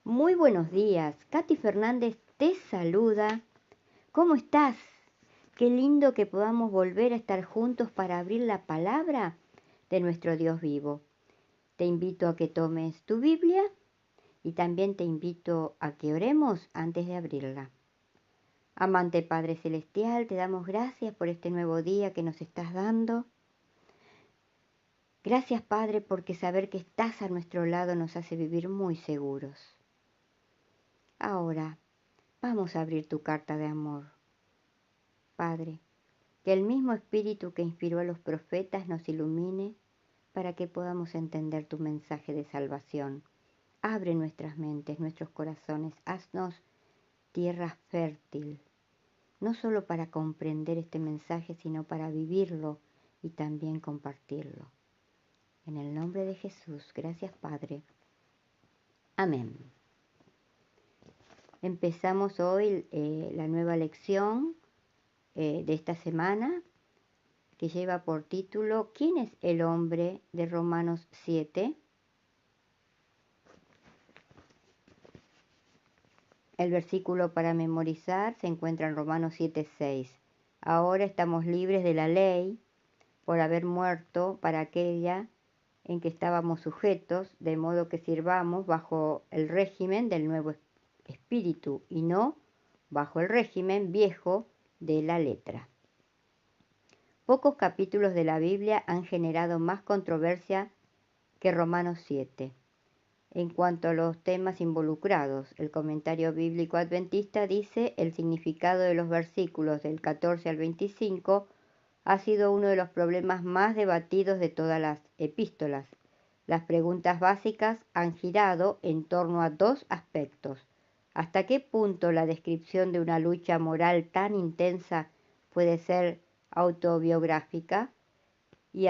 Muy buenos días, Katy Fernández te saluda. ¿Cómo estás? Qué lindo que podamos volver a estar juntos para abrir la palabra de nuestro Dios vivo. Te invito a que tomes tu Biblia y también te invito a que oremos antes de abrirla. Amante Padre Celestial, te damos gracias por este nuevo día que nos estás dando. Gracias Padre porque saber que estás a nuestro lado nos hace vivir muy seguros. Ahora, vamos a abrir tu carta de amor. Padre, que el mismo Espíritu que inspiró a los profetas nos ilumine para que podamos entender tu mensaje de salvación. Abre nuestras mentes, nuestros corazones, haznos tierra fértil, no solo para comprender este mensaje, sino para vivirlo y también compartirlo. En el nombre de Jesús, gracias Padre. Amén. Empezamos hoy la nueva lección de esta semana, que lleva por título ¿Quién es el hombre?, de Romanos 7. El versículo para memorizar se encuentra en Romanos 7:6. Ahora estamos libres de la ley por haber muerto para aquella en que estábamos sujetos, de modo que sirvamos bajo el régimen del nuevo espíritu y no bajo el régimen viejo de la letra. Pocos capítulos de la Biblia han generado más controversia que Romanos 7. En cuanto a los temas involucrados, el comentario bíblico adventista dice: el significado de los versículos del 14 al 25 ha sido uno de los problemas más debatidos de todas las epístolas. Las preguntas básicas han girado en torno a dos aspectos. ¿Hasta qué punto la descripción de una lucha moral tan intensa puede ser autobiográfica? Y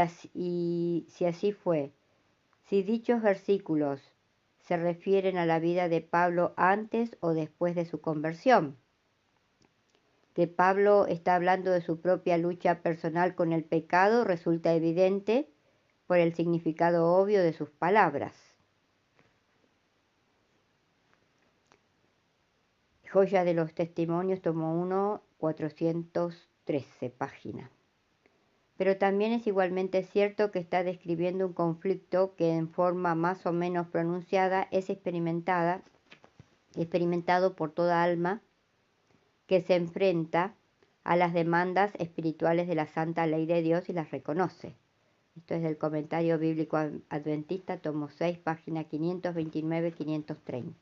si así fue, si dichos versículos se refieren a la vida de Pablo antes o después de su conversión. Que Pablo está hablando de su propia lucha personal con el pecado resulta evidente por el significado obvio de sus palabras. Joya de los Testimonios, tomo 1, 413 páginas. Pero también es igualmente cierto que está describiendo un conflicto que en forma más o menos pronunciada es experimentado por toda alma que se enfrenta a las demandas espirituales de la santa ley de Dios y las reconoce. Esto es del comentario bíblico adventista, tomo 6, página 529-530.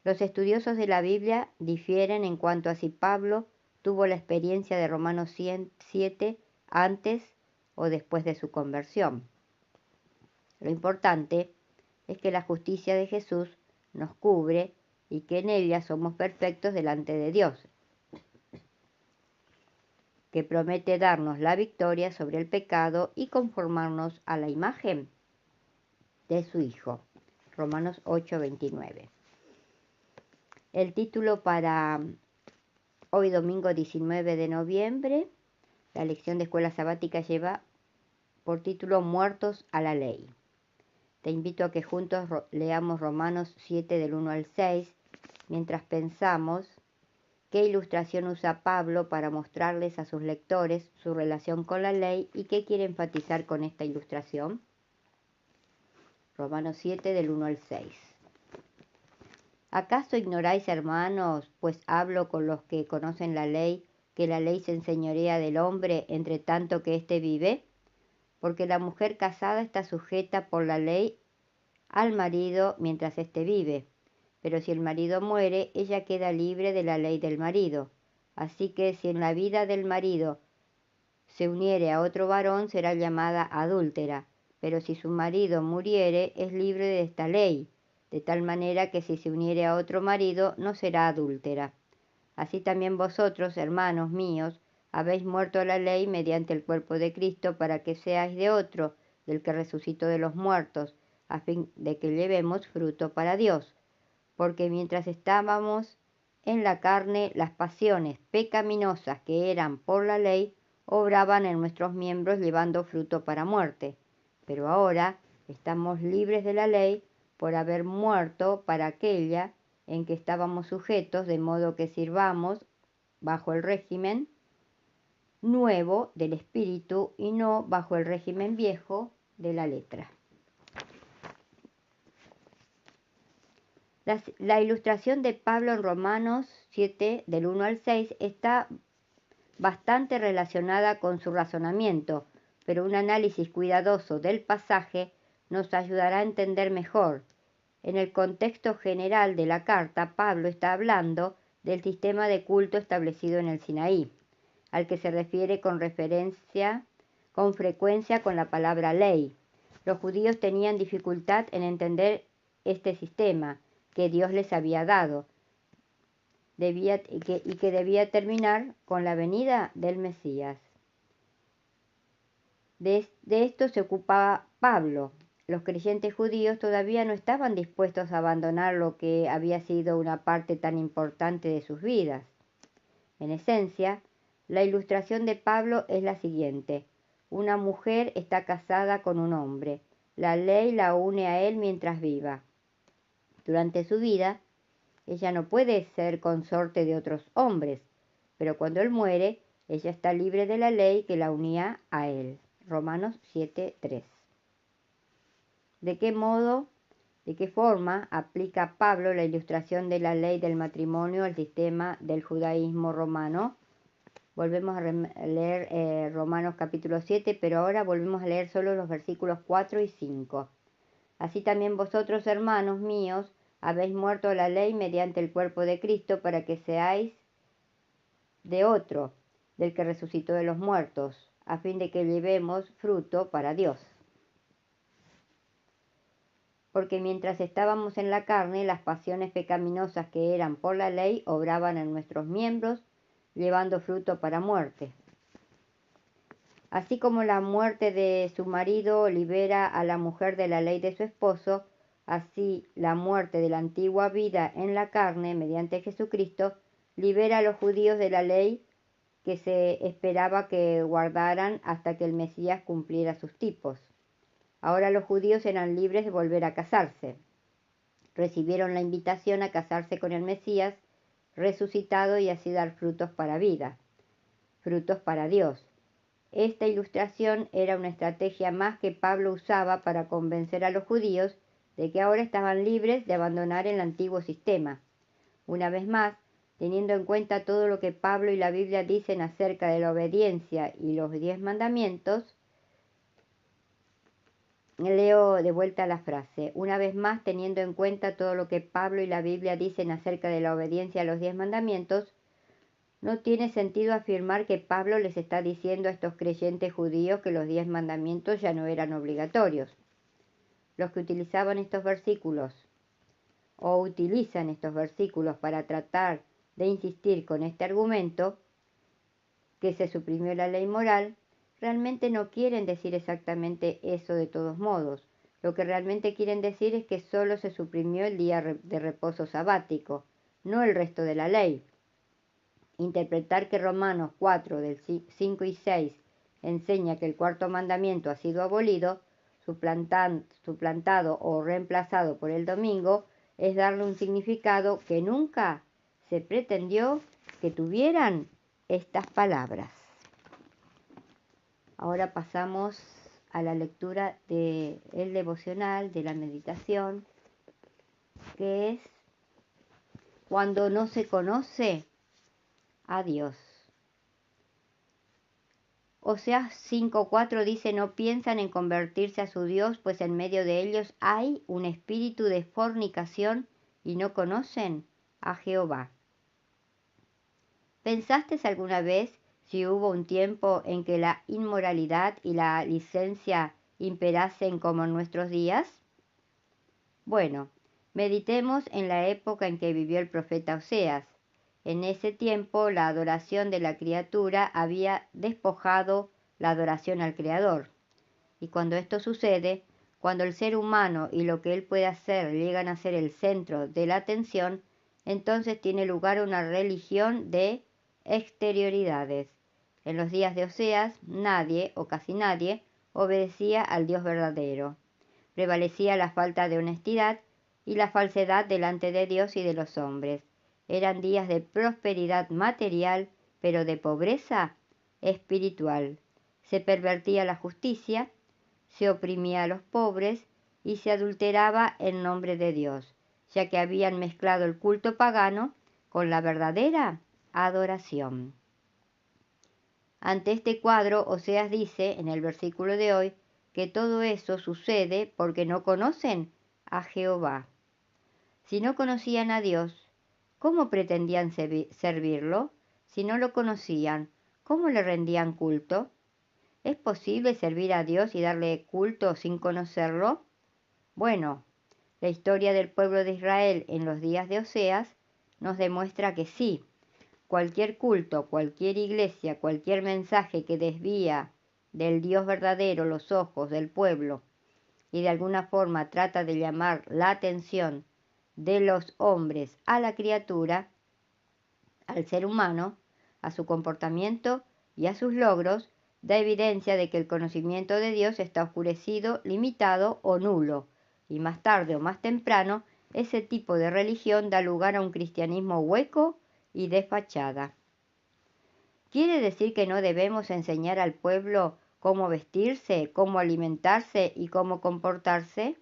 Los estudiosos de la Biblia difieren en cuanto a si Pablo tuvo la experiencia de Romanos 7 antes o después de su conversión. Lo importante es que la justicia de Jesús nos cubre y que en ella somos perfectos delante de Dios, que promete darnos la victoria sobre el pecado y conformarnos a la imagen de su Hijo. Romanos 8:29. El título para hoy domingo 19 de noviembre, la lección de escuela sabática lleva por título Muertos a la ley. Te invito a que juntos leamos Romanos 7 del 1 al 6, mientras pensamos qué ilustración usa Pablo para mostrarles a sus lectores su relación con la ley y qué quiere enfatizar con esta ilustración. Romanos 7 del 1 al 6. ¿Acaso ignoráis, hermanos, pues hablo con los que conocen la ley, que la ley se enseñorea del hombre entre tanto que éste vive? Porque la mujer casada está sujeta por la ley al marido mientras éste vive. Pero si el marido muere, ella queda libre de la ley del marido. Así que si en la vida del marido se uniere a otro varón, será llamada adúltera. Pero si su marido muriere, es libre de esta ley, de tal manera que si se uniere a otro marido, no será adúltera. Así también vosotros, hermanos míos, habéis muerto a la ley mediante el cuerpo de Cristo, para que seáis de otro, del que resucitó de los muertos, a fin de que llevemos fruto para Dios. Porque mientras estábamos en la carne, las pasiones pecaminosas que eran por la ley obraban en nuestros miembros llevando fruto para muerte. Pero ahora estamos libres de la ley, por haber muerto para aquella en que estábamos sujetos, de modo que sirvamos bajo el régimen nuevo del espíritu y no bajo el régimen viejo de la letra. La ilustración de Pablo en Romanos 7, del 1 al 6, está bastante relacionada con su razonamiento, pero un análisis cuidadoso del pasaje nos ayudará a entender mejor. En el contexto general de la carta, Pablo está hablando del sistema de culto establecido en el Sinaí, al que se refiere con frecuencia con la palabra ley. Los judíos tenían dificultad en entender este sistema que Dios les había dado y que debía terminar con la venida del Mesías. De esto se ocupaba Pablo. Los creyentes judíos todavía no estaban dispuestos a abandonar lo que había sido una parte tan importante de sus vidas. En esencia, la ilustración de Pablo es la siguiente. Una mujer está casada con un hombre. La ley la une a él mientras viva. Durante su vida, ella no puede ser consorte de otros hombres, pero cuando él muere, ella está libre de la ley que la unía a él. Romanos 7:3. ¿De qué forma aplica Pablo la ilustración de la ley del matrimonio al sistema del judaísmo romano? Volvemos a leer Romanos capítulo 7, pero ahora volvemos a leer solo los versículos 4 y 5. Así también vosotros, hermanos míos, habéis muerto a la ley mediante el cuerpo de Cristo para que seáis de otro, del que resucitó de los muertos, a fin de que llevemos fruto para Dios. Porque mientras estábamos en la carne, las pasiones pecaminosas que eran por la ley obraban en nuestros miembros, llevando fruto para muerte. Así como la muerte de su marido libera a la mujer de la ley de su esposo, así la muerte de la antigua vida en la carne, mediante Jesucristo, libera a los judíos de la ley que se esperaba que guardaran hasta que el Mesías cumpliera sus tipos. Ahora los judíos eran libres de volver a casarse. Recibieron la invitación a casarse con el Mesías resucitado y así dar frutos para vida, frutos para Dios. Esta ilustración era una estrategia más que Pablo usaba para convencer a los judíos de que ahora estaban libres de abandonar el antiguo sistema. Una vez más, teniendo en cuenta todo lo que Pablo y la Biblia dicen acerca de la obediencia y los 10 mandamientos, leo de vuelta la frase. Una vez más, teniendo en cuenta todo lo que Pablo y la Biblia dicen acerca de la obediencia a los 10 mandamientos, no tiene sentido afirmar que Pablo les está diciendo a estos creyentes judíos que los 10 mandamientos ya no eran obligatorios. Los que utilizaban estos versículos o utilizan estos versículos para tratar de insistir con este argumento, que se suprimió la ley moral, realmente no quieren decir exactamente eso de todos modos. Lo que realmente quieren decir es que solo se suprimió el día de reposo sabático, no el resto de la ley. Interpretar que Romanos 4, del 5 y 6, enseña que el cuarto mandamiento ha sido abolido, suplantado o reemplazado por el domingo, es darle un significado que nunca se pretendió que tuvieran estas palabras. Ahora pasamos a la lectura del devocional, de la meditación, que es cuando no se conoce a Dios. Oseas 5:4 dice: no piensan en convertirse a su Dios, pues en medio de ellos hay un espíritu de fornicación y no conocen a Jehová. ¿Pensaste alguna vez si hubo un tiempo en que la inmoralidad y la licencia imperasen como en nuestros días? Bueno, meditemos en la época en que vivió el profeta Oseas. En ese tiempo la adoración de la criatura había despojado la adoración al Creador. Y cuando esto sucede, cuando el ser humano y lo que él puede hacer llegan a ser el centro de la atención, entonces tiene lugar una religión de exterioridades. En los días de Oseas, nadie o casi nadie obedecía al Dios verdadero. prevalecía la falta de honestidad y la falsedad delante de Dios y de los hombres. Eran días de prosperidad material, pero de pobreza espiritual. Se pervertía la justicia, se oprimía a los pobres y se adulteraba el nombre de Dios, ya que habían mezclado el culto pagano con la verdadera adoración. Ante este cuadro, Oseas dice en el versículo de hoy que todo eso sucede porque no conocen a Jehová. Si no conocían a Dios, ¿cómo pretendían servirlo? Si no lo conocían, ¿cómo le rendían culto? ¿Es posible servir a Dios y darle culto sin conocerlo? Bueno, la historia del pueblo de Israel en los días de Oseas nos demuestra que sí. Cualquier culto, cualquier iglesia, cualquier mensaje que desvía del Dios verdadero los ojos del pueblo y de alguna forma trata de llamar la atención de los hombres a la criatura, al ser humano, a su comportamiento y a sus logros, da evidencia de que el conocimiento de Dios está oscurecido, limitado o nulo, y más tarde o más temprano, ese tipo de religión da lugar a un cristianismo hueco y de fachada. ¿Quiere decir que no debemos enseñar al pueblo cómo vestirse, cómo alimentarse y cómo comportarse?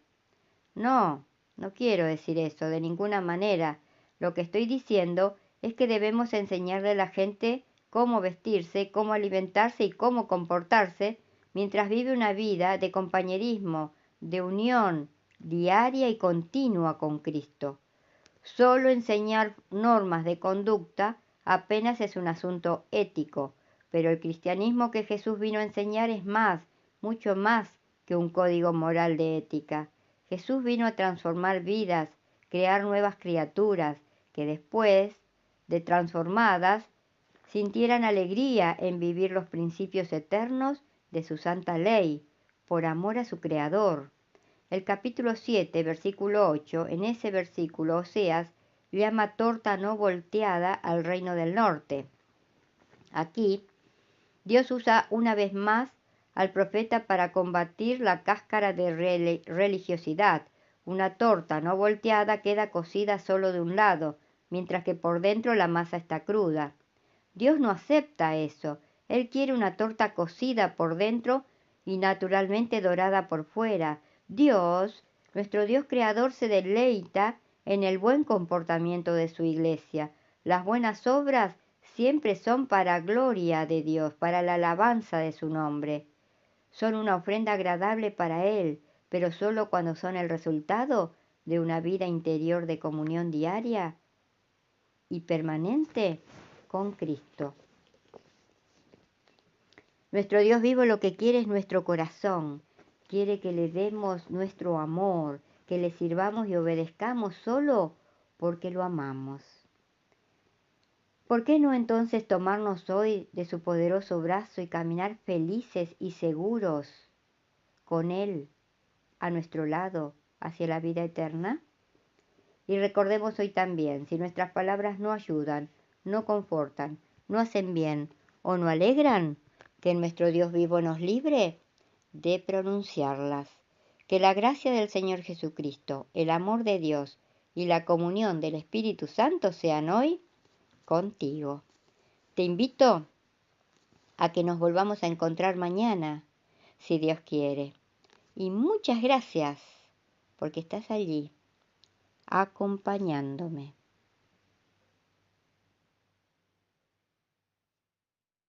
No, no quiero decir eso de ninguna manera. Lo que estoy diciendo es que debemos enseñarle a la gente cómo vestirse, cómo alimentarse y cómo comportarse mientras vive una vida de compañerismo, de unión diaria y continua con Cristo. Solo enseñar normas de conducta apenas es un asunto ético, pero el cristianismo que Jesús vino a enseñar es más, mucho más que un código moral de ética. Jesús vino a transformar vidas, crear nuevas criaturas, que después de transformadas sintieran alegría en vivir los principios eternos de su santa ley, por amor a su Creador. El capítulo 7, versículo 8, en ese versículo Oseas llama torta no volteada al reino del norte. Aquí, Dios usa una vez más al profeta para combatir la cáscara de religiosidad. Una torta no volteada queda cocida solo de un lado, mientras que por dentro la masa está cruda. Dios no acepta eso. Él quiere una torta cocida por dentro y naturalmente dorada por fuera. Dios, nuestro Dios creador, se deleita en el buen comportamiento de su iglesia. Las buenas obras siempre son para gloria de Dios, para la alabanza de su nombre. Son una ofrenda agradable para Él, pero solo cuando son el resultado de una vida interior de comunión diaria y permanente con Cristo. Nuestro Dios vivo lo que quiere es nuestro corazón. Quiere que le demos nuestro amor, que le sirvamos y obedezcamos solo porque lo amamos. ¿Por qué no entonces tomarnos hoy de su poderoso brazo y caminar felices y seguros con Él a nuestro lado hacia la vida eterna? Y recordemos hoy también, si nuestras palabras no ayudan, no confortan, no hacen bien o no alegran, que nuestro Dios vivo nos libre de pronunciarlas. Que la gracia del Señor Jesucristo, el amor de Dios y la comunión del Espíritu Santo sean hoy contigo. Te invito a que nos volvamos a encontrar mañana, si Dios quiere. Y muchas gracias porque estás allí acompañándome.